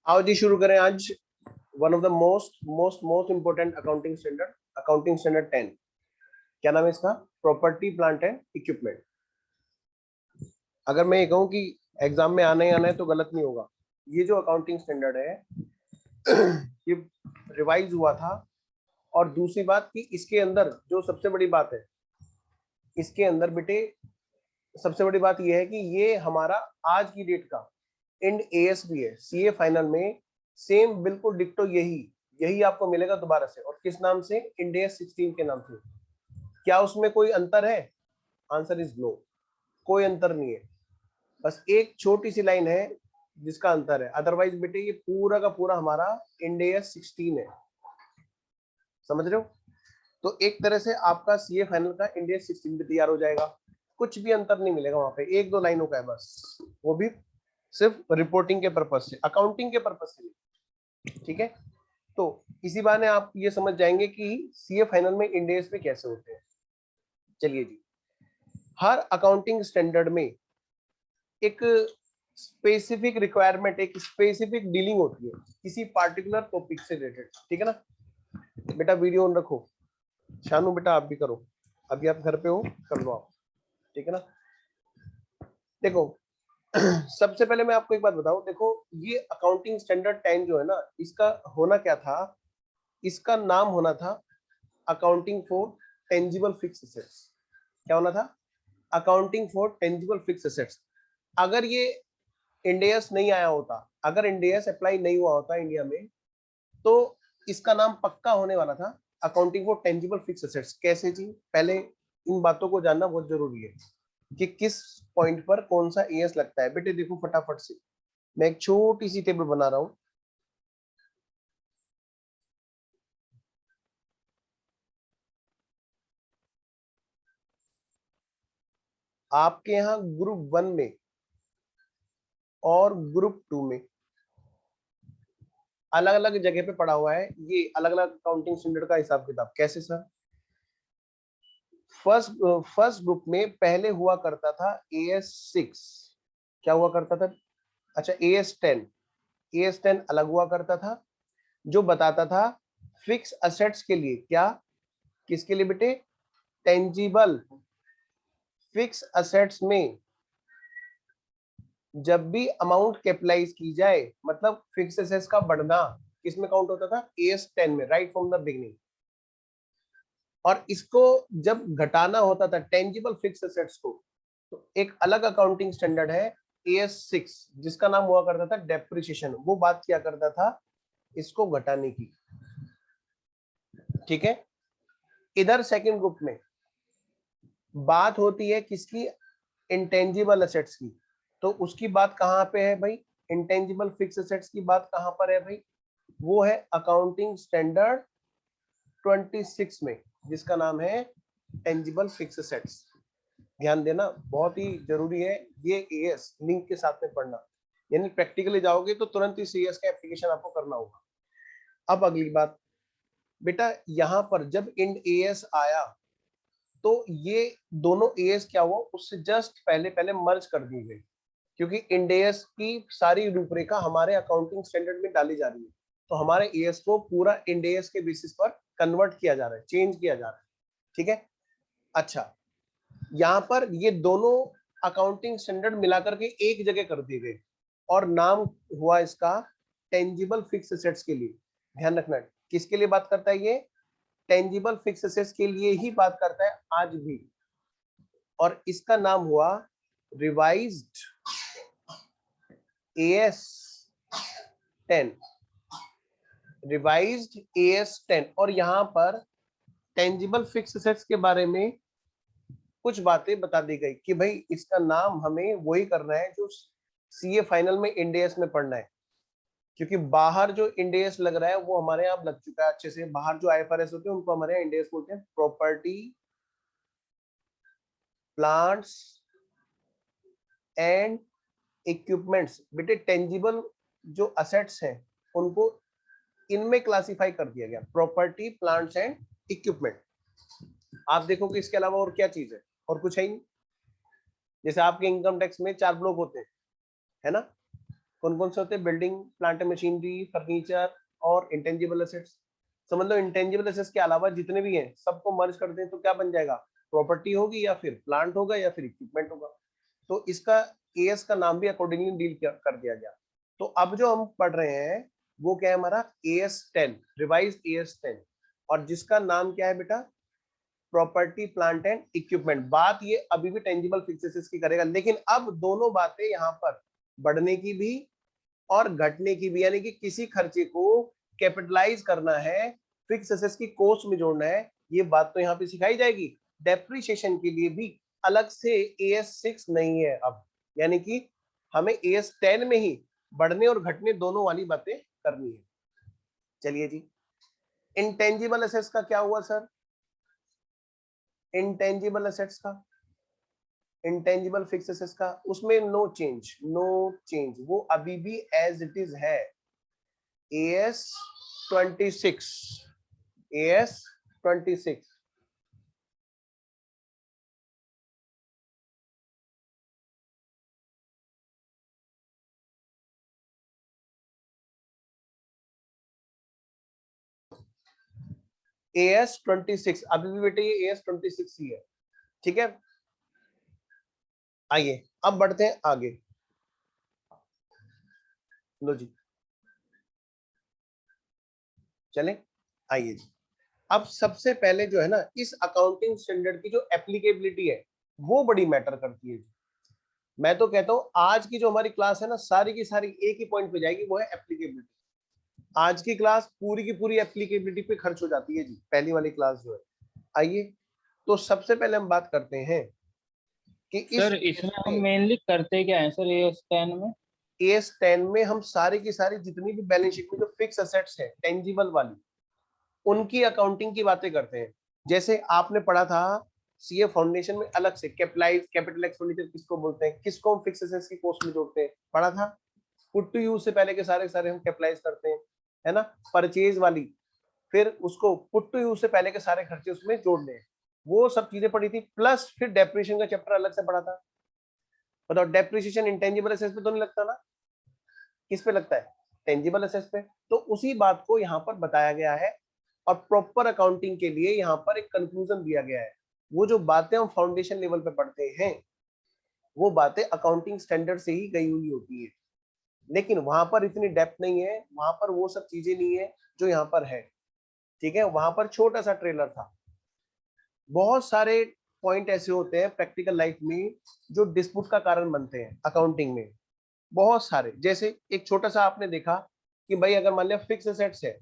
आओ जी शुरू करें आज one of the most important accounting standard 10। क्या नाम है इसका? Property plant and equipment. अगर मैं ये कहूँ कि एग्जाम में आना ही आना है तो गलत नहीं होगा। ये जो अकाउंटिंग स्टैंडर्ड है ये रिवाइज हुआ था। और दूसरी बात कि इसके अंदर जो सबसे बड़ी बात है, इसके अंदर बेटे सबसे बड़ी बात ये है कि ये हमारा आज की डेट का इंड एएस भी है। सीए फाइनल में सेम बिल्कुल डिक्टो यही यही आपको मिलेगा दोबारा से। और किस नाम से? इंड एएस 16 के नाम से। क्या उसमें कोई अंतर है? आंसर इज नो, कोई अंतर नहीं है। बस एक छोटी सी लाइन है जिसका अंतर है, अदरवाइज बेटे ये पूरा का पूरा हमारा इंड एएस 16 है। समझ रहे हो? तो एक तरह से आपका सीए फाइनल का इंड एएस 16 भी तैयार हो जाएगा। कुछ भी अंतर नहीं मिलेगा वहां पे, एक दो लाइनों का है बस, वो भी सिर्फ रिपोर्टिंग के पर्पज से, अकाउंटिंग के पर्पज से नहीं। ठीक है, तो इसी बहाने आप ये समझ जाएंगे कि सीए फाइनल में इंड एएस पे कैसे होते हैं। चलिए जी, हर अकाउंटिंग स्टैंडर्ड में एक स्पेसिफिक रिक्वायरमेंट, एक स्पेसिफिक डीलिंग होती है किसी पार्टिकुलर टॉपिक से रिलेटेड। ठीक है ना बेटा? वीडियो ऑन रखो। शानू बेटा आप भी करो, अभी आप घर पे हो, कर लो आप। ठीक है ना? देखो सबसे पहले मैं आपको एक बात बताऊं। देखो ये अकाउंटिंग स्टैंडर्ड 10 जो है ना, इसका होना क्या था? इसका नाम होना था accounting for tangible fixed assets. क्या होना था? Accounting for tangible fixed assets. अगर ये इंड एएस नहीं आया होता, अगर इंड एएस अप्लाई नहीं हुआ होता इंडिया में, तो इसका नाम पक्का होने वाला था accounting for tangible fixed assets. कैसे जी? पहले इन बातों को जानना बहुत जरूरी है कि किस पॉइंट पर कौन सा एएस लगता है। बेटे देखो फटाफट से मैं एक छोटी सी टेबल बना रहा हूं। आपके यहाँ ग्रुप 1 में और ग्रुप 2 में अलग अलग जगह पे पड़ा हुआ है ये अलग अलग अकाउंटिंग स्टैंडर्ड का हिसाब किताब। कैसे सर? फर्स्ट फर्स्ट ग्रुप में पहले हुआ करता था एएस 6। क्या हुआ करता था? अच्छा, एएस 10। एएस 10 अलग हुआ करता था, जो बताता था फिक्स असेट्स के लिए। क्या? किसके लिए बेटे? टेंजिबल फिक्स असेट्स में जब भी अमाउंट कैपिटलाइज की जाए, मतलब फिक्स एसेट्स का बढ़ना किसमें काउंट होता था? एएस 10 में, राइट फ्रॉम द बिगिनिंग। और इसको जब घटाना होता था टेंजिबल फिक्स एसेट्स को, तो एक अलग अकाउंटिंग स्टैंडर्ड है एएस 6, जिसका नाम हुआ करता था डेप्रिसिएशन। वो बात किया करता था इसको घटाने की। ठीक है, इधर सेकंड ग्रुप में बात होती है किसकी? इंटेंजिबल एसेट्स की। तो उसकी बात कहां पे है भाई? इंटेंजिबल फिक्स एसेट्स की बात कहां पर है भाई? वो है अकाउंटिंग स्टैंडर्ड 26 में, जिसका नाम है टेंजिबल फिक्स एसेट्स। ध्यान देना, बहुत ही जरूरी है ये एएस लिंक के साथ में पढ़ना। यानी प्रैक्टिकली जाओगे तो तुरंत इस एएस का एप्लीकेशन आपको करना होगा। अब अगली बात बेटा, यहां पर जब इंड एएस आया तो ये दोनों एएस क्या हुआ? उससे जस्ट पहले पहले मर्ज कर दी गई, क्योंकि इंड एएस की सारी रूपरेखा हमारे अकाउंटिंग स्टैंडर्ड में डाली जा रही है। तो हमारे एएस को पूरा इंड एएस के बेसिस पर कन्वर्ट किया जा रहा है, चेंज किया जा रहा है। ठीक है, अच्छा, यहाँ पर ये दोनों अकाउंटिंग स्टैंडर्ड मिलाकर के एक जगह कर दिए गए और नाम हुआ इसका टेंजिबल फिक्स एसेट्स के लिए। ध्यान रखना, किसके लिए बात करता है ये? टेंजिबल फिक्स एसेट्स के लिए ही बात करता है आज भी। और इसका नाम हुआ रिवाइज्ड एएस 10, रिवाइज्ड एएस 10। और यहाँ पर टेंजिबल फिक्स एसेट्स के बारे में कुछ बातें बता दी गई कि भाई इसका नाम हमें वही करना है जो सीए फाइनल में इंड एएस में पढ़ना है। क्योंकि बाहर जो इंड एएस लग रहा है वो हमारे यहाँ लग चुका है अच्छे से। बाहर जो आईएफआरएस होते हैं उनको हमारे यहाँ इंड एएस बोलते हैं, प्रॉपर्टी प्लांट्स एंड इक्विपमेंट्स। बेटे टेंजिबल जो असेट्स हैं उनको इनमें क्लासिफाई कर दिया गया, प्रॉपर्टी प्लांट्स एंड इक्विपमेंट। आप देखो कि इसके अलावा और क्या चीज है? और कुछ है ही नहीं। जैसे आपके इनकम टैक्स में 4 ब्लॉक होते हैं, है ना? कौन कौन से होते हैं? Building, plant and machinery, furniture और इंटेंजिबल एसेट्स। समझ लो इंटेंजिबल एसेट्स के अलावा जितने भी हैं सबको मर्ज कर दें तो क्या बन जाएगा? प्रॉपर्टी होगी, या फिर प्लांट होगा, या फिर इक्विपमेंट होगा। तो इसका एएस का नाम भी अकॉर्डिंगली डील कर दिया गया। तो अब जो हम पढ़ रहे हैं वो क्या है? हमारा AS10, रिवाइज AS10। और जिसका नाम क्या है बेटा? Property, plant and equipment. बात ये अभी भी टेंजिबल फिक्स्ड एसेट्स की करेगा, लेकिन अब दोनों बातें यहाँ पर बढ़ने की भी और घटने की भी, यानी कि किसी खर्चे को कैपिटलाइज करना है, फिक्स एसेट्स की कॉस्ट में जोड़ना है, ये बात तो यहाँ पे सिखाई जाएगी। डेप्रिसिएशन के लिए भी अलग से AS6 नहीं है अब, यानी कि हमें AS10 में ही बढ़ने और घटने दोनों वाली बातें करनी है। चलिए जी, इंटेंजिबल एसेट्स का क्या हुआ सर? इंटेंजिबल एसेट्स का, इंटेंजिबल फिक्स एसेट्स का, उसमें नो चेंज, नो चेंज, वो अभी भी एज इट इज है। AS26, AS26। AS26 अभी भी बेटे ये AS26 ही है, ठीक है। आइए अब बढ़ते हैं आगे। लो जी, चले, आइए जी। अब सबसे पहले जो है ना, इस अकाउंटिंग स्टैंडर्ड की जो एप्लीकेबिलिटी है वो बड़ी मैटर करती है जी। मैं तो कहता हूं आज की जो हमारी क्लास है ना, सारी की सारी एक ही पॉइंट पे जाएगी, वो है एप्लीकेबिलिटी। आज की क्लास पूरी की पूरी एप्लीकेबिलिटी पे खर्च हो जाती है जी, पहली वाली क्लास जो है। आइए, तो सबसे पहले हम बात करते हैं कि इस सर इसमें हम मेनली करते क्या है सर AS10 में? AS10 में हम सारी की सारी जितनी भी बैलेंस शीट में जो फिक्स एसेट्स है टेंजिबल वाली, उनकी अकाउंटिंग की बातें करते हैं। जैसे आपने पढ़ा था सीए फाउंडेशन में अलग से कैपिटलाइज, कैपिटल एक्सपेंडिचर किसको बोलते हैं, किसको हम फिक्स एसेट्स की कॉस्ट में जोड़ते हैं, पढ़ा था। पुट टू यूज से पहले के सारे सारे हम कैपिटलाइज करते हैं, है ना। परचेज वाली, फिर उसको पुट टू यूज से पहले के सारे खर्चे उसमें जोड़ने हैं, वो सब चीजें पढ़ी थी। प्लस फिर डेप्रिसिएशन का चैप्टर अलग से पढ़ा था। बताओ, डेप्रिसिएशन इंटेंजिबल एसेट्स पे तो नहीं लगता ना? किस पे लगता है? टेंजिबल एसेट्स पे। तो उसी बात को यहाँ पर बताया गया है, और प्रॉपर अकाउंटिंग के लिए यहाँ पर एक कंक्लूजन दिया गया है। वो जो बातें हम फाउंडेशन लेवल पे पढ़ते हैं वो बातें अकाउंटिंग स्टैंडर्ड से ही गई हुई होती है, लेकिन वहां पर इतनी डेप्थ नहीं है, वहां पर वो सब चीजें नहीं है जो यहाँ पर है, ठीक है। वहां पर छोटा सा ट्रेलर था। बहुत सारे पॉइंट ऐसे होते हैं प्रैक्टिकल लाइफ में जो डिस्प्यूट का कारण बनते हैं अकाउंटिंग में, बहुत सारे। जैसे एक छोटा सा आपने देखा कि भाई अगर मान लिया फिक्स एसेट्स है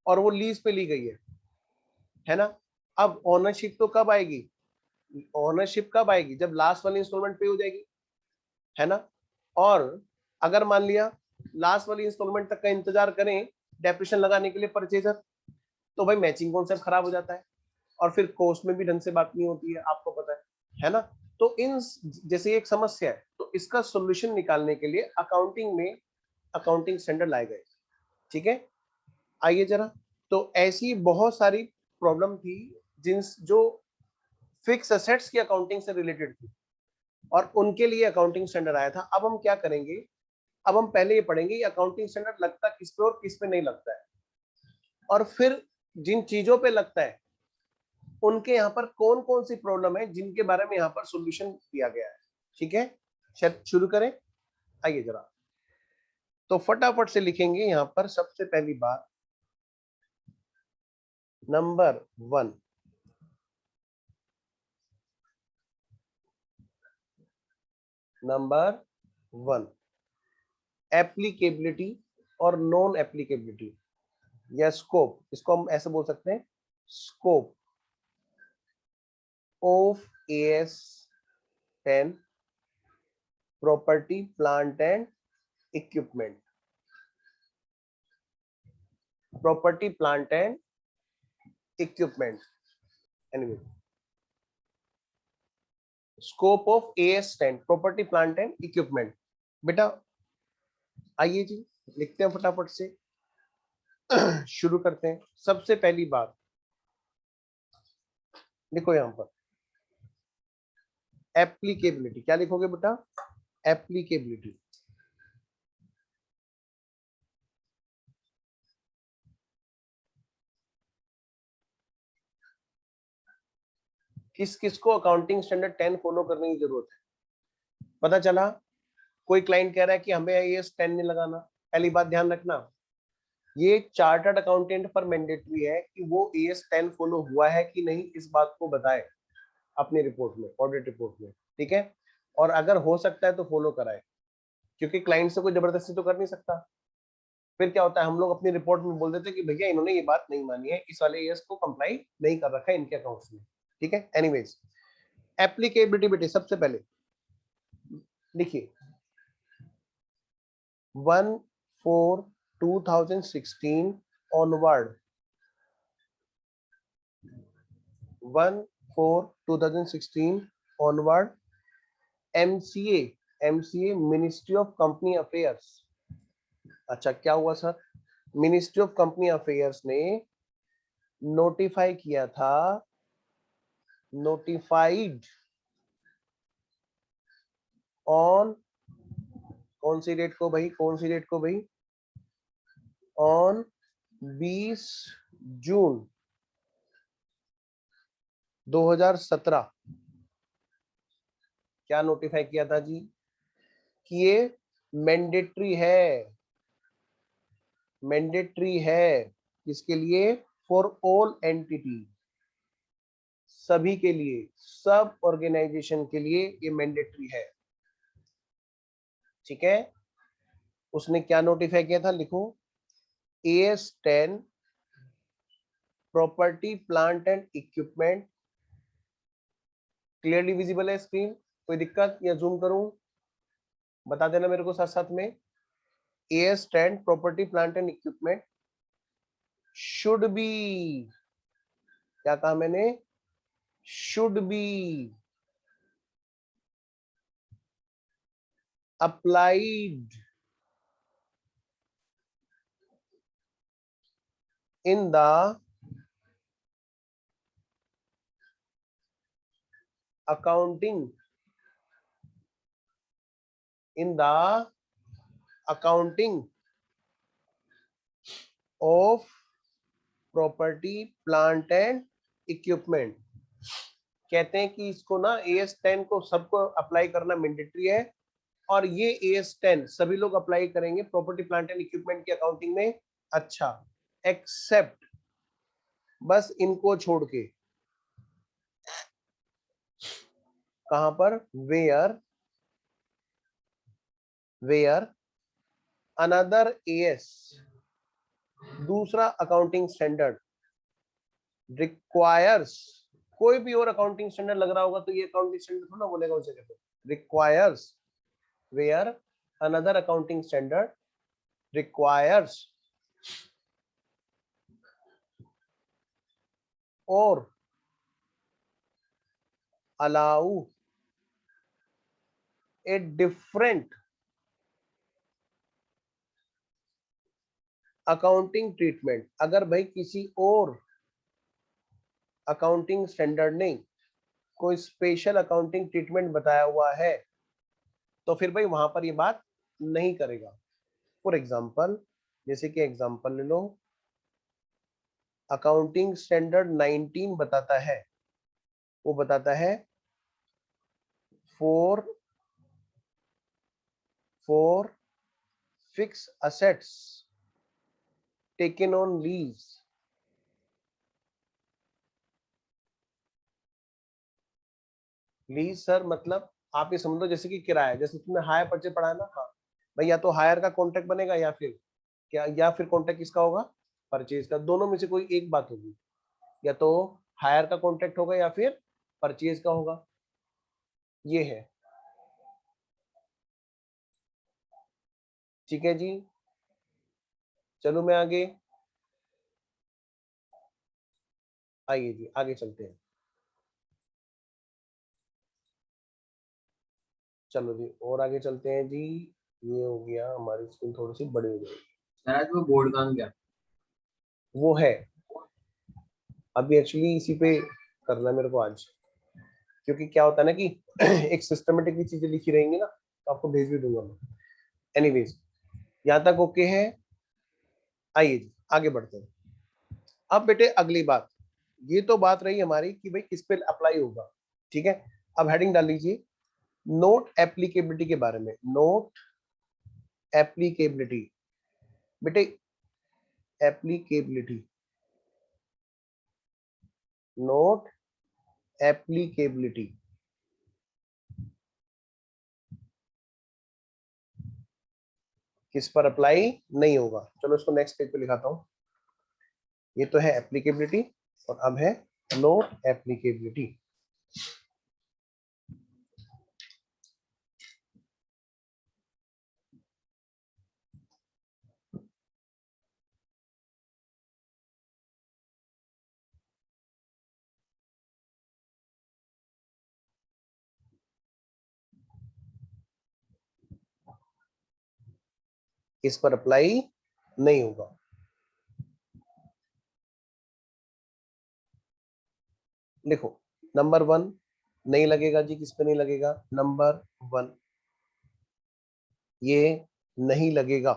और वो लीज पे ली गई है ना। अब ओनरशिप तो कब आएगी? ओनरशिप कब आएगी? जब लास्ट वाली इंस्टॉलमेंट पे हो जाएगी, है ना। और अगर मान लिया लास्ट वाली इंस्टॉलमेंट तक का इंतजार करें डेप्रिसिएशन लगाने के लिए परचेजर, तो भाई मैचिंग कॉन्सेप्ट खराब हो जाता है, और फिर कॉस्ट में भी ढंग से बात नहीं होती है, आपको पता है ना। तो इन जैसे एक समस्या है, तो इसका सोल्यूशन निकालने के लिए अकाउंटिंग में अकाउंटिंग स्टैंडर्ड लाए गए, ठीक है। आइए जरा, तो ऐसी बहुत सारी प्रॉब्लम थी जिन जो फिक्स एसेट्स की अकाउंटिंग से रिलेटेड थी, और उनके लिए अकाउंटिंग स्टैंडर्ड आया था। अब हम क्या करेंगे? अब हम पहले ये पढ़ेंगे ये अकाउंटिंग स्टैंडर्ड लगता किस पे और किस पे नहीं लगता है, और फिर जिन चीजों पे लगता है उनके यहाँ पर कौन कौन सी प्रॉब्लम है जिनके बारे में यहाँ पर सॉल्यूशन दिया गया है, ठीक है। शुरू करें, आइए जरा। तो फटाफट से लिखेंगे यहाँ पर सबसे पहली बात, नंबर 1, नंबर 1, एप्लीकेबिलिटी और नॉन एप्लीकेबिलिटी, या स्कोप, इसको हम ऐसे बोल सकते हैं, scope of AS10 property, plant and equipment, property, plant and equipment, anyway, scope of AS10 property, plant and equipment. बेटा आइए जी, लिखते हैं फटाफट से, शुरू करते हैं। सबसे पहली बात लिखो यहां पर, एप्लीकेबिलिटी। क्या लिखोगे बेटा? एप्लीकेबिलिटी। किस किस को अकाउंटिंग स्टैंडर्ड 10 फॉलो करने की जरूरत है। पता चला कोई क्लाइंट कह रहा है कि हमें AS 10 नहीं लगाना। पहली बात ध्यान रखना, ये चार्टर्ड अकाउंटेंट पर मैंडेटरी है कि वो AS 10 फॉलो हुआ है कि नहीं, इस बात को बताए अपनी रिपोर्ट में, ऑडिट रिपोर्ट में, ठीक है। और अगर हो सकता है तो फॉलो कराए, क्योंकि क्लाइंट से कोई जबरदस्ती तो कर नहीं सकता। फिर क्या होता है, हम लोग अपनी रिपोर्ट में बोल देते हैं कि भैया इन्होंने ये बात नहीं मानी है, इस वाले AS को कंप्लाई नहीं कर रखा है इनके अकाउंट्स में, ठीक है। एनीवेज, एप्लीकेबिलिटी बेटे सबसे पहले देखिए 1/4/2016 onward, 1/4/2016 onward, MCA ministry of company affairs. अच्छा क्या हुआ sir, ministry of company affairs ने नोटिफाई किया था, नोटिफाइड ऑन कौन सी डेट को भाई, कौन सी डेट को भाई, ऑन 20 जून 2017। क्या नोटिफाई किया था जी, कि ये मैंडेटरी है, मैंडेटरी है किसके लिए, फॉर ऑल एंटिटी, सभी के लिए, सब ऑर्गेनाइजेशन के लिए ये मैंडेटरी है, ठीक है। उसने क्या नोटिफाई किया था, लिखो AS 10 property plant and equipment, clearly visible है स्क्रीन, कोई दिक्कत या जूम करूं, बता देना मेरे को साथ साथ में। AS 10 property plant and equipment should be, क्या कहा मैंने, should be applied in the accounting, in the accounting of property plant and equipment। कहते हैं कि इसको ना AS 10 को सबको अप्लाई करना मैंडेटरी है, और ये AS 10 सभी लोग अप्लाई करेंगे प्रॉपर्टी प्लांट एंड इक्विपमेंट की अकाउंटिंग में। अच्छा, एक्सेप्ट, बस इनको छोड़ के, कहां पर, वेयर, वेयर अनदर AS, दूसरा अकाउंटिंग स्टैंडर्ड रिक्वायर्स, कोई भी और अकाउंटिंग स्टैंडर्ड लग रहा होगा तो ये अकाउंटिंग स्टैंडर्ड थोड़ा बोलेगा उसे, कहते requires, where another accounting standard requires और allow a different accounting treatment. अगर भाई किसी और अकाउंटिंग स्टैंडर्ड ने कोई स्पेशल अकाउंटिंग ट्रीटमेंट बताया हुआ है तो फिर भाई वहां पर ये बात नहीं करेगा। फॉर एग्जाम्पल, जैसे कि एग्जाम्पल ले लो, अकाउंटिंग स्टैंडर्ड 19 बताता है, वो बताता है for fix assets taken on lease, lease sir मतलब आप ये समझो जैसे कि किराया, जैसे तुमने हायर परचेज पढ़ा है ना, हाँ भाई, या तो हायर का कॉन्ट्रैक्ट बनेगा या फिर क्या, या फिर कॉन्ट्रैक्ट किसका होगा, परचेज का, दोनों में से कोई एक बात होगी, या तो हायर का कॉन्ट्रैक्ट होगा या फिर परचेज का होगा, ये है, ठीक है जी। चलो मैं आगे, आइए जी आगे चलते हैं, चलो जी और आगे चलते हैं जी। ये हो गया, हमारी स्क्रीन थोड़ी सी बड़ी हो गई, शायद वो बोर्ड काम क्या। वो है अभी एक्चुअली इसी पे करना है मेरे को आज, क्योंकि क्या होता है ना कि एक सिस्टमेटिकली चीजें लिखी रहेंगी ना तो आपको भेज भी दूंगा मैं। एनीवेज, यहाँ तक ओके है, आइए जी आगे बढ़ते हैं। अब बेटे अगली बात, ये तो बात रही हमारी कि भाई किस पे अप्लाई होगा, ठीक है। अब हेडिंग डाल लीजिए नोट एप्लीकेबिलिटी के बारे में। नोट एप्लीकेबिलिटी, बेटे एप्लीकेबिलिटी, नोट एप्लीकेबिलिटी किस पर अप्लाई नहीं होगा। चलो इसको नेक्स्ट पेज पे लिखाता हूं। ये तो है एप्लीकेबिलिटी और अब है नोट एप्लीकेबिलिटी। किस पर अप्लाई नहीं होगा। देखो नंबर 1 नहीं लगेगा जी, किस पे नहीं लगेगा। नंबर 1 ये नहीं लगेगा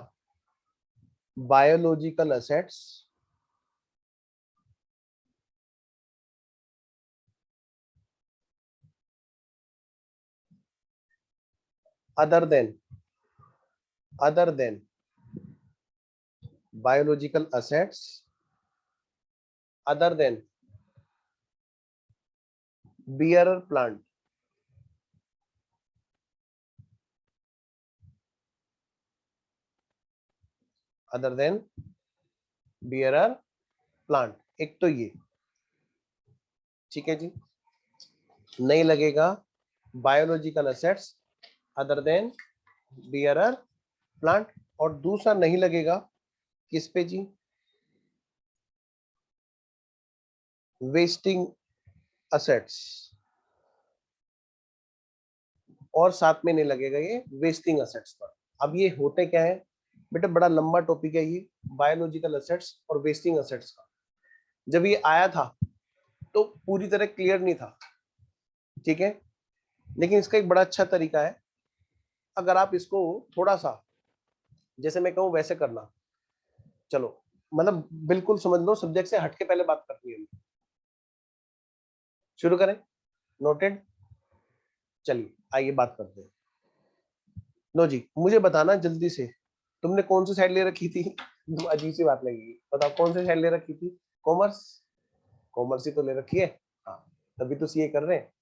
biological assets other than biological assets other than bearer plant, other than bearer plant। एक तो ये, ठीक है जी, नहीं लगेगा biological assets other than bearer plant. और दूसरा नहीं लगेगा किस पे जी, वेस्टिंग असेट्स। और साथ में नहीं लगेगा ये वेस्टिंग असेट्स पर। अब ये होते क्या है बेटा, बड़ा लंबा टॉपिक है ये बायोलॉजिकल असेट्स और वेस्टिंग असेट्स का। जब ये आया था तो पूरी तरह क्लियर नहीं था, ठीक है, लेकिन इसका एक बड़ा अच्छा तरीका है। अगर आप इसको थोड़ा सा जैसे मैं कहूँ वैसे करना, चलो मतलब बिल्कुल समझ लो, सब्जेक्ट से हटके पहले बात करनी है। शुरू करें, नोटेड। चलिए आइए बात करते हैं। लो जी मुझे बताना जल्दी से, तुमने कौन सी साइड ले रखी थी। तुम अजीब सी बात लगेगी, बताओ कौन सी साइड ले रखी थी। कॉमर्स, कॉमर्स ही तो ले रखी है। हाँ तभी तो सीए कर रहे हैं।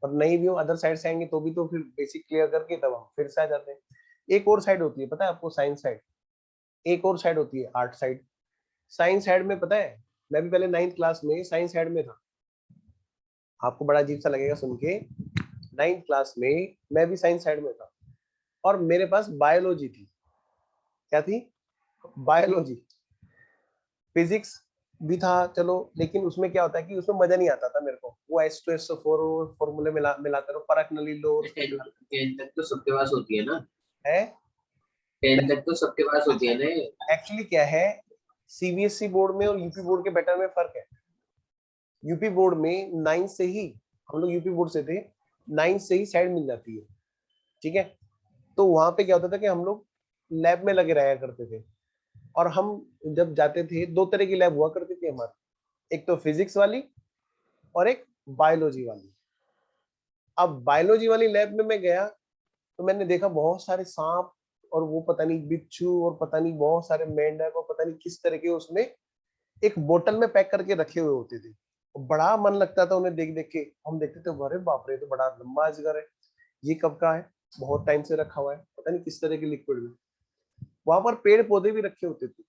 और नहीं भी हो अदर साइड से आएंगे तो भी तो फिर बेसिक क्लियर करके तब हम फिर से आ जाते हैं। एक और साइड होती है पता है आपको, साइंस साइड। एक और साइड होती है आर्ट साइड। साइंस साइड में पता है, मैं भी पहले 9th क्लास में साइंस साइड में था। आपको बड़ा अजीब सा लगेगा सुन के, 9th क्लास में मैं भी साइंस साइड में था और मेरे पास बायोलॉजी थी। क्या थी, बायोलॉजी। फिजिक्स भी था चलो, लेकिन उसमें क्या होता है कि उसमें मजा नहीं आता था मेरे को। वो H2SO4 फॉर्मूले मिलाते रहो, परखनली लो। 10 तक तो सबके पास होती है ना, है 10 तक तो सबके पास होती है ना। एक्चुअली क्या है, सीबीएसई बोर्ड में और यूपी बोर्ड के पैटर्न में फर्क है। यूपी बोर्ड में 9 से ही, हम लोग यूपी बोर्ड से थे, 9 से ही साइड मिल जाती है, ठीक है। तो वहां पे क्या होता था कि हम लोग लैब में लगे रहा करते थे। और हम जब जाते थे, दो तरह की लैब हुआ करती थी हमारी, एक तो फिजिक्स वाली और एक बायोलॉजी वाली। अब बायोलॉजी वाली लैब में मैं गया तो मैंने देखा बहुत सारे सांप और वो पता नहीं बिच्छू और पता नहीं बहुत सारे मेंढक और पता नहीं किस तरह के उसमें एक बोतल में पैक करके रखे हुए होते थे। बड़ा मन लगता था उन्हें देख देख के। हम देखते थे अरे बाप रे तो बड़ा लंबा अजगर है, ये कब का है, बहुत टाइम से रखा हुआ है, पता नहीं किस तरह के लिक्विड में। वहां पर पेड़ पौधे भी रखे होते थे।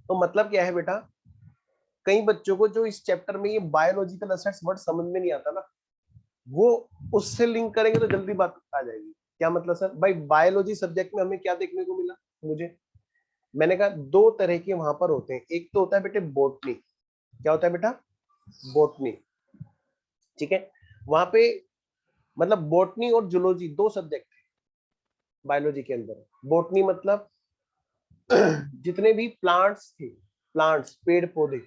तो मतलब क्या है बेटा, कई बच्चों को जो इस चैप्टर में ये बायोलॉजिकल असेट्स वर्ड समझ में नहीं आता ना, वो उससे लिंक करेंगे तो जल्दी बात आ जाएगी। क्या मतलब सर, भाई बायोलॉजी सब्जेक्ट में हमें क्या देखने को मिला मुझे, मैंने कहा दो तरह के वहां पर होते हैं। एक तो होता है बेटे बोटनी। क्या होता है बेटा, बोटनी, ठीक है। वहां पे मतलब बोटनी और जूलॉजी दो सब्जेक्ट है बायोलॉजी के अंदर। बोटनी मतलब जितने भी प्लांट्स थे, प्लांट्स पेड़ पौधे,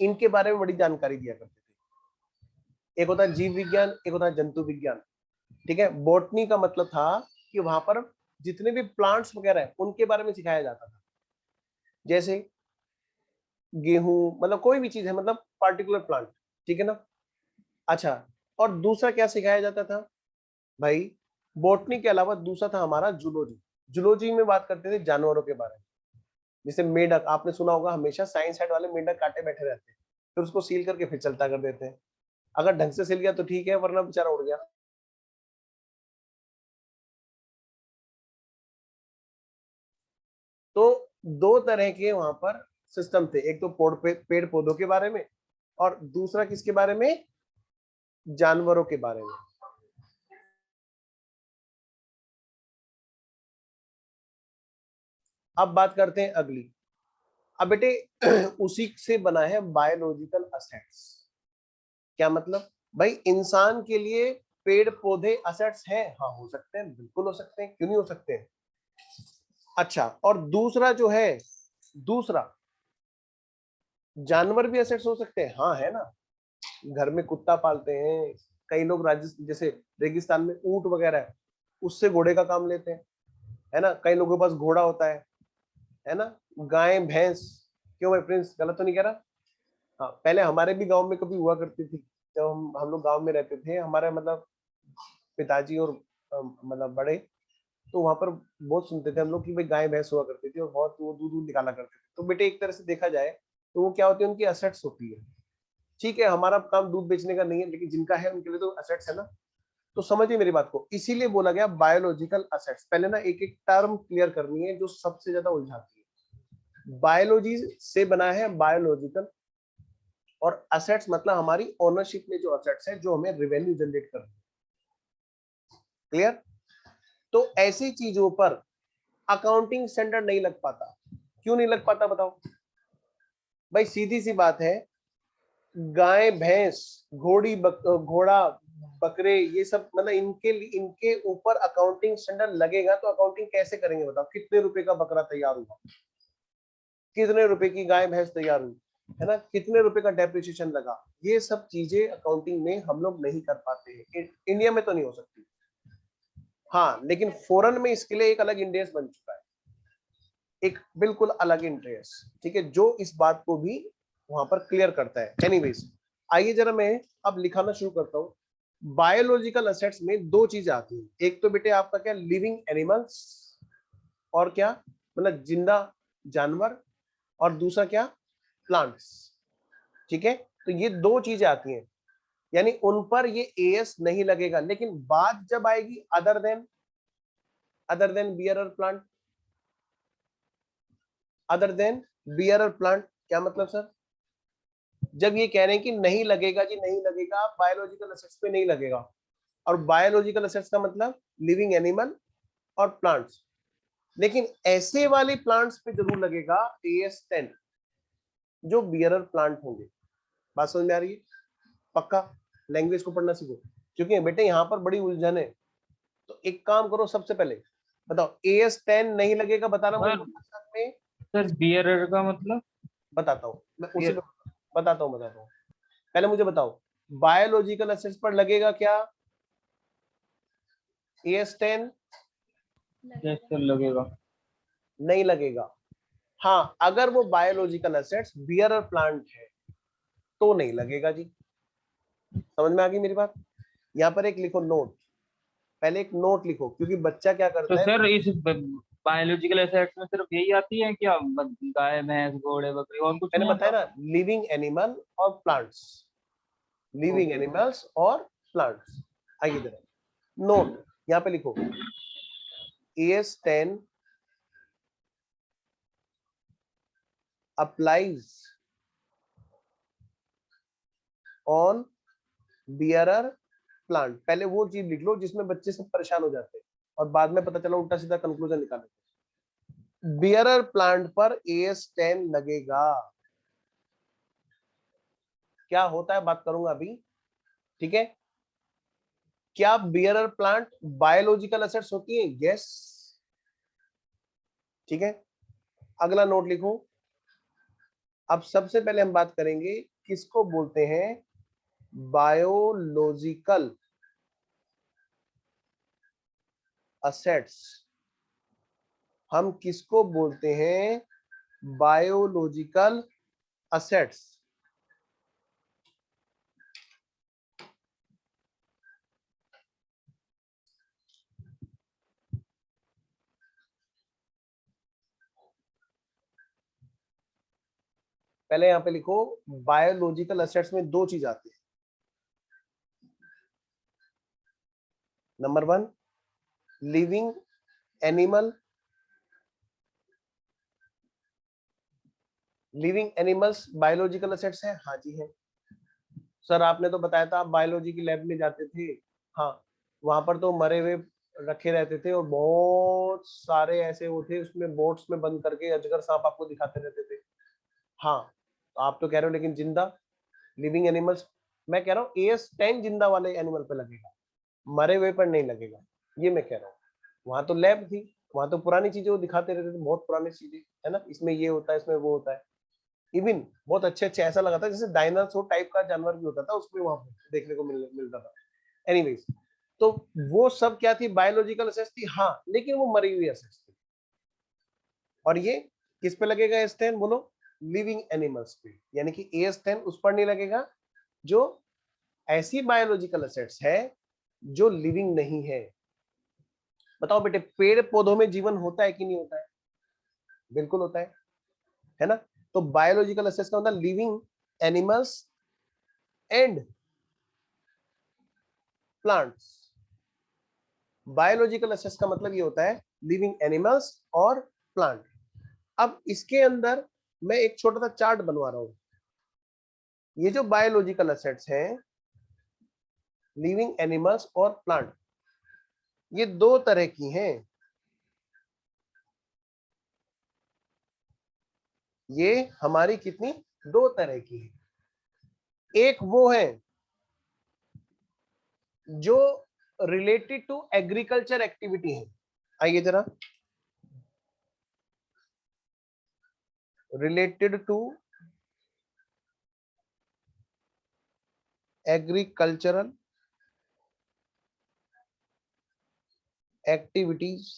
इनके बारे में बड़ी जानकारी दिया करते थे। एक होता है जीव विज्ञान, एक होता है जंतु विज्ञान, ठीक है। बोटनी का मतलब था कि वहां पर जितने भी प्लांट्स वगैरह है उनके बारे में सिखाया जाता था। जैसे गेहूं, मतलब कोई भी चीज है, मतलब पार्टिकुलर प्लांट, ठीक है ना। अच्छा, और दूसरा क्या सिखाया जाता था भाई, बॉटनी के अलावा दूसरा था हमारा जूलॉजी। जूलॉजी में बात करते थे जानवरों के बारे में, जैसे मेंढक, आपने सुना होगा, हमेशा साइंस साइड वाले मेंढक काटे बैठे रहते हैं, फिर उसको सील करके फिर चलता कर देते हैं। अगर ढंग से सिल गया तो ठीक है, वरना बेचारा उड़ गया। तो दो तरह के वहां पर सिस्टम थे, एक तो पेड़ पौधों के बारे में, और दूसरा किसके बारे में, जानवरों के बारे में। अब बात करते हैं अगली। अब बेटे उसी से बना है बायोलॉजिकल असेट्स। क्या मतलब भाई, इंसान के लिए पेड़ पौधे असेट्स हैं? हाँ हो सकते हैं, बिल्कुल हो सकते हैं, क्यों नहीं हो सकते हैं। अच्छा, और दूसरा जो है, दूसरा जानवर भी असेट्स हो सकते हैं, हाँ है ना। घर में कुत्ता पालते हैं कई लोग, राजस्थान जैसे रेगिस्तान में ऊंट वगैरह है, उससे घोड़े का काम लेते हैं, है ना। कई लोगों के पास घोड़ा होता है ना। गाय भैंस, क्यों भाई प्रिंस, गलत तो नहीं कह रहा। हाँ, पहले हमारे भी गांव में कभी हुआ करती थी, जब हम लोग गांव में रहते थे, हमारे मतलब पिताजी और मतलब बड़े, तो वहां पर बहुत सुनते थे हम लोग कि भाई गाय भैंस हुआ करती थी और बहुत वो दूध दूध निकाला करते थे। तो बेटे एक तरह से देखा जाए तो वो क्या होती है, उनकी असेट्स होती है। ठीक है, हमारा काम दूध बेचने का नहीं है, लेकिन जिनका है उनके लिए तो असेट्स है ना। तो समझिए मेरी बात को, इसीलिए बोला गया बायोलॉजिकल असेट्स। पहले ना एक एक टर्म क्लियर करनी है जो सबसे ज्यादा उलझाती है। बायोलॉजी से बना है बायोलॉजिकल, और असेट्स मतलब हमारी ओनरशिप में जो असेट्स है, जो हमें रेवेन्यू जनरेट कर रहे हैं। क्लियर। तो ऐसी चीजों पर अकाउंटिंग स्टैंडर्ड नहीं लग पाता। क्यों नहीं लग पाता बताओ भाई, सीधी सी बात है। गाय भैंस, घोड़ा, बकरे, ये सब मतलब इनके ऊपर अकाउंटिंग स्टैंडर्ड लगेगा तो अकाउंटिंग कैसे करेंगे बताओ। कितने रुपए का बकरा तैयार हुआ, कितने रुपए की गाय भैंस तैयार हुई, है ना, कितने रुपए का डेप्रिसिएशन लगा, ये सब चीजें अकाउंटिंग में हम लोग नहीं कर पाते हैं। इंडिया में तो नहीं हो सकती, हाँ, लेकिन फॉरेन में इसके लिए एक अलग इंडेक्स बन चुका है, एक बिल्कुल अलग इंटरेस्ट, ठीक है, जो इस बात को भी वहां पर क्लियर करता है। एनीवेज, आइए जरा मैं अब लिखाना शुरू करता हूं। बायोलॉजिकल असेट्स में दो चीजें आती हैं, एक तो बेटे आपका क्या, लिविंग एनिमल्स, और क्या मतलब जिंदा जानवर, और दूसरा क्या, प्लांट्स। ठीक है, तो ये दो चीजें आती हैं, यानी उन पर ये एएस नहीं लगेगा। लेकिन बात जब आएगी other than bearer plant, other than bearer plant, क्या मतलब सर, जब ये कह रहे हैं कि नहीं लगेगा जी, नहीं लगेगा, बायोलॉजिकल असेट्स पे नहीं लगेगा। और बायोलॉजिकल असेट्स का मतलब लिविंग एनिमल और प्लांट्स, लेकिन ऐसे वाले प्लांट्स पे जरूर लगेगा AS10, जो बियरर प्लांट होंगे। बात समझ में आ रही है? पक्का लैंग्वेज को पढ़ना सीखो, क्योंकि बेटे यहाँ पर बड़ी उलझन है। तो एक काम करो, सबसे पहले बताओ AS10 नहीं लगेगा, बताना मुझे सर में। सर बियरर का मतलब? बताता हूँ मैं उसी बियर में, बताता हूँ। पहले मुझे बताओ, बायोलॉजिकल असेट्स पर लगेगा क्या AS10? कैसे लगेगा? नहीं लगेगा। हाँ, अगर वो बायोलॉजिकल असेट्स बियरर प्लांट है तो नहीं लगेगा जी। समझ में आ गई मेरी बात? यहाँ पर एक लिखो नोट, पहले एक नोट लिखो, क्योंकि बच्चा क्या तो करता है। सर इस बायोलॉजिकल एसेट्स में सिर्फ यही आती है क्या? गाय भैंस घोड़े बकरी और कुछ मैंने नहीं बताया आता? ना, लिविंग एनिमल और प्लांट्स, लिविंग ओके। एनिमल्स और प्लांट्स। आइए इधर, नोट यहाँ पे लिखो, AS10 applies on bearer plant. पहले वो चीज लिख लो जिसमें बच्चे सब परेशान हो जाते हैं और बाद में पता चला उल्टा सीधा कंक्लूजन निकाले। बियरर प्लांट पर AS10 लगेगा। क्या होता है बात करूंगा अभी, ठीक है। क्या बियरर प्लांट बायोलॉजिकल असेट्स होती है? यस, ठीक है। अगला नोट लिखो। अब सबसे पहले हम बात करेंगे किसको बोलते हैं बायोलॉजिकल असेट्स। हम किसको बोलते हैं बायोलॉजिकल assets पहले यहां पे लिखो बायोलॉजिकल असेट्स में दो चीज आती है। Number 1 living animal, living animals biological assets है। हाँ जी है सर, आपने तो बताया था आप बायोलॉजी की लैब में जाते थे। हाँ, वहां पर तो मरे हुए रखे रहते थे और बहुत सारे ऐसे वो थे, उसमें बोट्स में बंद करके अजगर सांप आपको दिखाते रहते थे। हाँ, तो आप तो कह रहे हो लेकिन जिंदा लिविंग एनिमल्स, मैं कह रहा हूँ AS10 जिंदा वाले एनिमल पे लगेगा, मरे हुए पर नहीं लगेगा, ये मैं कह रहा हूँ। वहां तो लैब थी, वहां तो पुरानी चीजें वो दिखाते रहते थे, बहुत पुरानी चीजें, है ना, इसमें ये होता है, इसमें वो होता है। इवन बहुत अच्छे अच्छे ऐसा लगा था जैसे डायनासोर टाइप का जानवर भी होता था उसमें, वहां पर देखने को मिलता था। एनीवेज, तो वो सब क्या थी, बायोलॉजिकल असेट्स थी। हाँ, लेकिन वो मरी हुई असेट्स थी। और ये किस पे लगेगा AS10 बोलो, लिविंग एनिमल्स पे, यानी कि AS10 उस पर नहीं लगेगा जो ऐसी बायोलॉजिकल असेट्स है जो लिविंग नहीं है। बताओ बेटे, पेड़ पौधों में जीवन होता है कि नहीं होता है? बिल्कुल होता है ना। तो बायोलॉजिकल असेट्स का मतलब living animals and plants. Biological assets का मतलब ये होता है लिविंग एनिमल्स और प्लांट। अब इसके अंदर मैं एक छोटा सा चार्ट बनवा रहा हूं। ये जो बायोलॉजिकल असेट्स हैं, लिविंग एनिमल्स और प्लांट, ये दो तरह की हैं। ये हमारी कितनी, दो तरह की है। एक वो है जो रिलेटेड टू एग्रीकल्चर एक्टिविटी है। आइए जरा, रिलेटेड टू एग्रीकल्चरल एक्टिविटीज,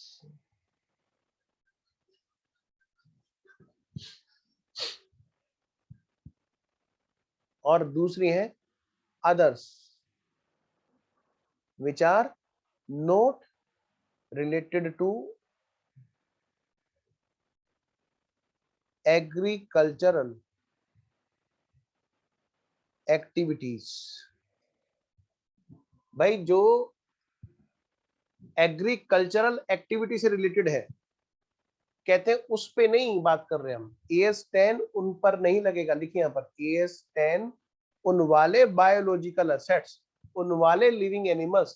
और दूसरी है others which are not related to agricultural activities. भाई जो एग्रीकल्चरल एक्टिविटी से रिलेटेड है, कहते हैं उस पे नहीं बात कर रहे हम। AS10 उन पर नहीं लगेगा। लिखिए यहाँ पर AS10 उन वाले बायोलॉजिकल असेट्स, उन वाले लिविंग एनिमल्स,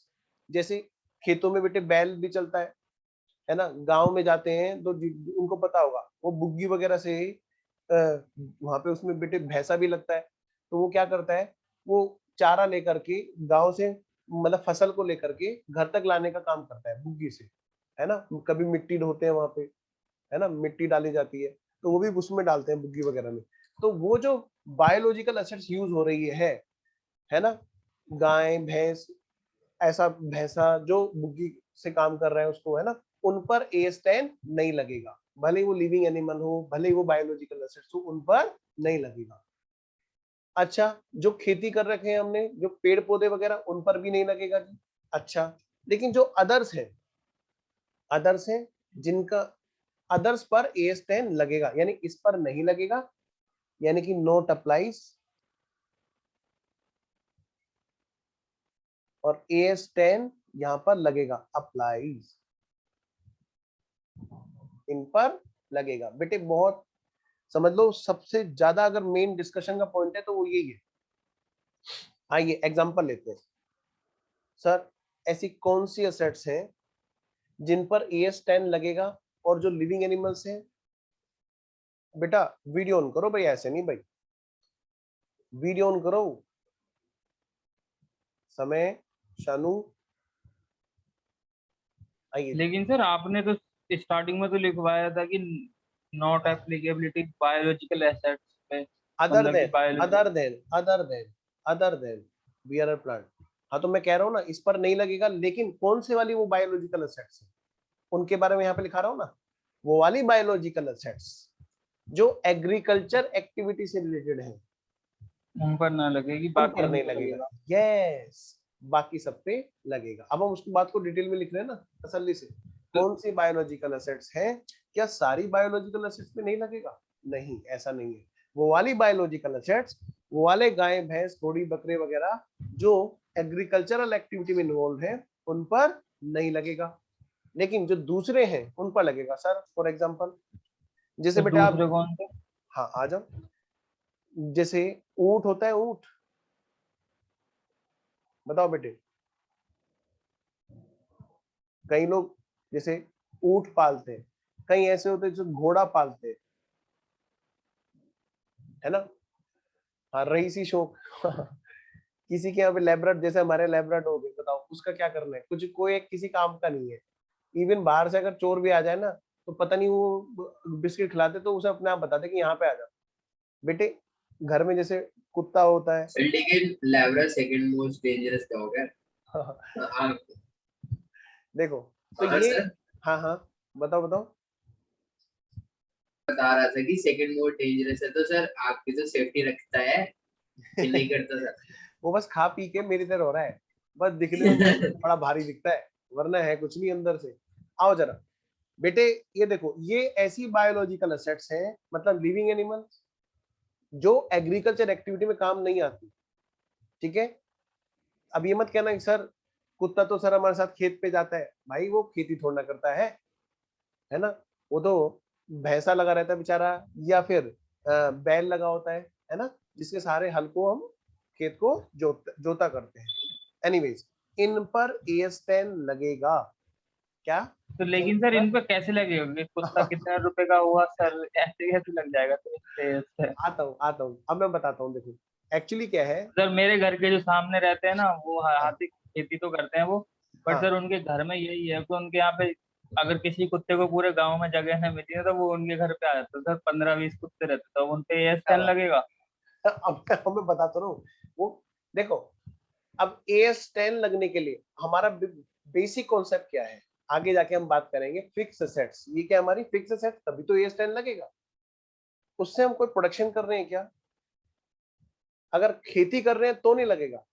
जैसे खेतों में बेटे बैल भी चलता है ना, गांव में जाते हैं तो उनको पता होगा, वो बुग्गी वगैरह से वहां पे उसमें बेटे भैंसा भी लगता है। तो वो क्या करता है, वो चारा लेकर के गांव से, मतलब फसल को लेकर के घर तक लाने का काम करता है बुग्गी से, है ना। कभी मिट्टी ढोते हैं वहां पे, है ना, मिट्टी डाली जाती है तो वो भी उसमें डालते हैं बुग्गी वगैरह में। तो वो जो बायोलॉजिकल असेट्स यूज हो रही है ना, गाय भैंस, ऐसा भैंसा जो बुग्गी से काम कर रहा है उसको, है ना, उन पर AS10 नहीं लगेगा। भले ही वो लिविंग एनिमल हो, भले ही वो बायोलॉजिकल असेट्स हो, उन पर नहीं लगेगा। अच्छा, जो खेती कर रखे हैं हमने, जो पेड़ पौधे वगैरह, उन पर भी नहीं लगेगा जी। अच्छा, लेकिन जो अदर्स है, अदर्स है जिनका, अदर्स पर AS10 लगेगा, यानी इस पर नहीं लगेगा, यानी कि नोट अप्लाइज, और AS10 यहां पर लगेगा, अप्लाइज, इन पर लगेगा। बेटे बहुत समझ लो, सबसे ज्यादा अगर मेन डिस्कशन का पॉइंट है तो वो यही है। आइए एग्जांपल लेते हैं। सर, ऐसी कौन सी असेट्स हैं जिन पर AS10 लगेगा और जो लिविंग एनिमल्स हैं? बेटा वीडियो ऑन करो भाई, ऐसे नहीं भाई, वीडियो ऑन करो। समय, शानू, आइए। लेकिन सर आपने तो स्टार्टिंग में तो लिखवाया था कि नॉट एप्लीकेबिलिटी बायोलॉजिकल एसेट्स में, अदर मतलब कि then, biology. Other than, other than, other than bearer plant. हाँ, तो मैं कह रहा हूँ ना इस पर नहीं लगेगा, लेकिन कौन से वाली वो बायोलॉजिकल असेट्स है उनके बारे में यहाँ पे लिखा रहा हूँ ना, वो वाली बायोलॉजिकल असेट्स जो एग्रीकल्चर एक्टिविटी से रिलेटेड है उन पर ना लगेगी, उन बाकी पर हम नहीं पे लगेगा। यस, बाकी सब पे लगेगा। अब हम उसकी बात को डिटेल में लिख रहे हैं ना तसल्ली से। कौन सी बायोलॉजिकल एसेट्स हैं, क्या सारी बायोलॉजिकल एसेट्स पे नहीं लगेगा? नहीं, ऐसा नहीं है। वो वाली बायोलॉजिकल एसेट्स, वो वाले गाय भैंस घोड़ी बकरे वगैरह जो एग्रीकल्चरल एक्टिविटी में इन्वॉल्व है उन पर नहीं लगेगा, लेकिन जो दूसरे हैं उन पर लगेगा। सर फॉर एग्जांपल जैसे तो बेटा आप, दूसरे कौन से? हाँ आ जाओ, जैसे ऊंट होता है, ऊंट, बताओ बेटे। कई लोग जैसे ऊंट पालते हैं, कई ऐसे होते हैं जो घोड़ा पालते हैं, है ना। हाँ, रईसी शौक किसी के यहाँ पे लैब्राडोर, जैसे हमारे लैब्राडोर हो गए, बताओ उसका क्या करना है, कुछ कोई किसी काम का नहीं है। इवन बाहर से अगर चोर भी आ जाए ना, तो पता नहीं वो बिस्किट खिलाते तो उसे अपने आप बताते कि यहाँ पे आ जाओ। बेटे घर में जैसे कुत्ता होता है सर लेकिन लैब्रा सेकंड मोस्ट डेंजरस डॉग है। हाँ देखो तो हाँ ये, सर, हाँ हाँ बताओ बताओ। बता रहा था कि सेकंड मोस्ट डेंजरस है, तो सर आपकी तो सेफ्टी रखता है कि नहीं करता सर? वो बस खा पी के मेरी तरह हो रहा है, बस दिखने में बड़ा भारी दिखता है, वरना है कुछ नहीं अंदर से। आओ जरा बेटे, ये देखो, ये ऐसी बायोलॉजिकल एसेट्स हैं, मतलब लिविंग एनिमल्स जो एग्रीकल्चर एक्टिविटी में काम नहीं आती। ठीक है, अब ये मत कहना कि सर कुत्ता तो सर हमारे साथ खेत पे जाता है। भाई वो खेती थोड़ा ना करता है ना। वो तो भैंसा लगा रहता है बेचारा, या फिर बैल लगा होता है ना, जिसके सहारे हल को हम खेत को जोता करते हैं। एनीवेज, इन पर AS10 लगेगा क्या? तो लेकिन इन सर इन पर पे कैसे लगेगा? ये कुत्ता कितने रुपए का हुआ सर, ऐसे कैसे लग जाएगा? तो इससे आता हूँ, अब मैं बताता हूँ। देखो एक्चुअली क्या है, सर, मेरे घर के जो सामने रहते हैं ना, वो हाथी खेती तो करते हैं वो, बट हाँ सर उनके घर में यही है कि उनके यहाँ पे अगर किसी कुत्ते को पूरे गांव में जगह नहीं मिली है तो वो उनके घर पे आ जाते हैं। सर 15-20 कुत्ते रहते हैं, तो उन पे क्या AS10 बात लगेगा? है? अब मैं बताता हूँ वो। देखो, अब AS10 लगने के लिए हमारा बेसिक कॉन्सेप्ट क्या है, आगे जाके हम बात करेंगे। फिक्स एसेट्स, ये क्या हमारी फिक्स एसेट्स, तभी तो AS10 लगेगा। उससे हम कोई प्रोडक्शन कर रहे हैं क्या? अगर खेती कर रहे हैं तो नहीं लगेगा,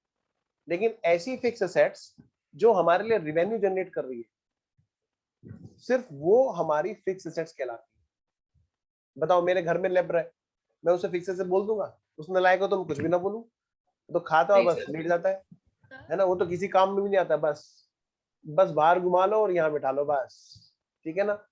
लेकिन ऐसी फिक्स एसेट्स जो हमारे लिए रिवेन्यू जनरेट कर रही है, सिर्फ वो हमारी फिक्स एसेट्स कहलाती है। बताओ मेरे घर में लेबर है, मैं उसे फिक्स एसेट बोल दूंगा? उसने लायक हो तो मैं कुछ भी ना बोलूं, तो खाता है नहीं बस सर, लेट जाता है ना। वो तो किसी काम में भी नहीं आता, बस बस बाहर घुमा लो और यहाँ बिठा लो बस, ठीक है ना।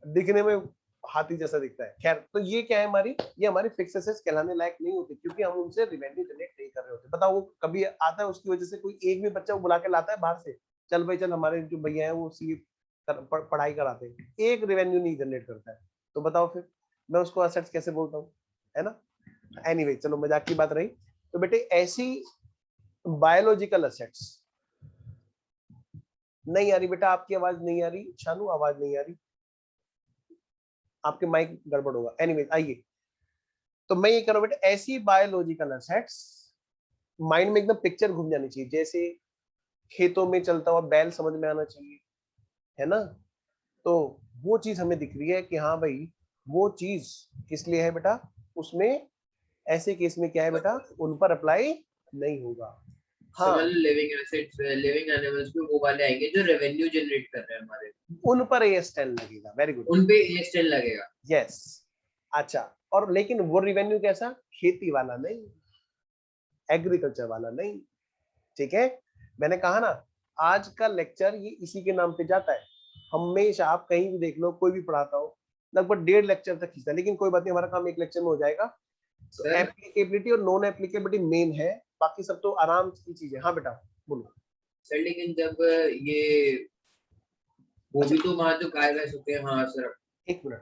दिखने में हाथी जैसा दिखता है। खैर, तो ये क्या है हमारी, ये हमारी फिक्स एसेट्स कहलाने लायक नहीं होती, क्योंकि हम उनसे रिवेन्यू जनरेट नहीं कर रहे होते। बताओ वो कभी आता है उसकी वजह से कोई एक भी बच्चा बुला के लाता है बाहर से, चल भाई चल हमारे जो भैया है वो सी पढ़ाई कराते हैं, एक रिवेन्यू नहीं जनरेट करता है, तो बताओ फिर मैं उसको एसेट्स कैसे बोलता हूँ, है ना। एनीवे, चलो मजाक की बात रही। तो बेटे ऐसी बायोलॉजिकल एसेट्स, नहीं आ रही बेटा, आपकी आवाज नहीं आ रही शानू, आवाज नहीं आ रही, आपके माइक गड़बड़ होगा। एनीवेज आइए, तो मैं ये कह रहा हूं बेटा, ऐसी बायोलॉजिकल एसेट्स, माइंड में एकदम पिक्चर घूम जानी चाहिए, जैसे खेतों में चलता हुआ बैल समझ में आना चाहिए, है ना। तो वो चीज हमें दिख रही है कि हाँ भाई वो चीज किस लिए है बेटा, उसमें ऐसे केस में क्या है बेटा, उन पर अप्लाई नहीं होगा। हाँ, समझ लिविंग एसेट्स, लिविंग एनिमल्स में वो वाले आएंगे जो रेवेन्यू जनरेट कर रहे हैं हमारे, उन पर AS10 लगेगा। वेरी गुड, उन पे AS10 लगेगा। यस। अच्छा, और लेकिन वो रिवेन्यू कैसा, खेती वाला नहीं, एग्रीकल्चर वाला नहीं, ठीक है। मैंने कहा ना, आज का लेक्चर ये इसी के नाम पे जाता है। हमेशा आप कहीं भी देख लो, कोई भी पढ़ाता हो, लगभग 1.5 लेक्चर तक खींचता है, लेकिन कोई बात नहीं, हमारा काम एक लेक्चर में हो जाएगा। तो सर एप्लीकेबिलिटी और नॉन एप्लीकेबिलिटी मेन है, बाकी सब तो आराम की चीजें। हाँ बेटा बोलो। सर लेकिन जब ये वो अच्छा भी तो वहां जो गाय भैंस होते हैं, हाँ सर। एक मिनट,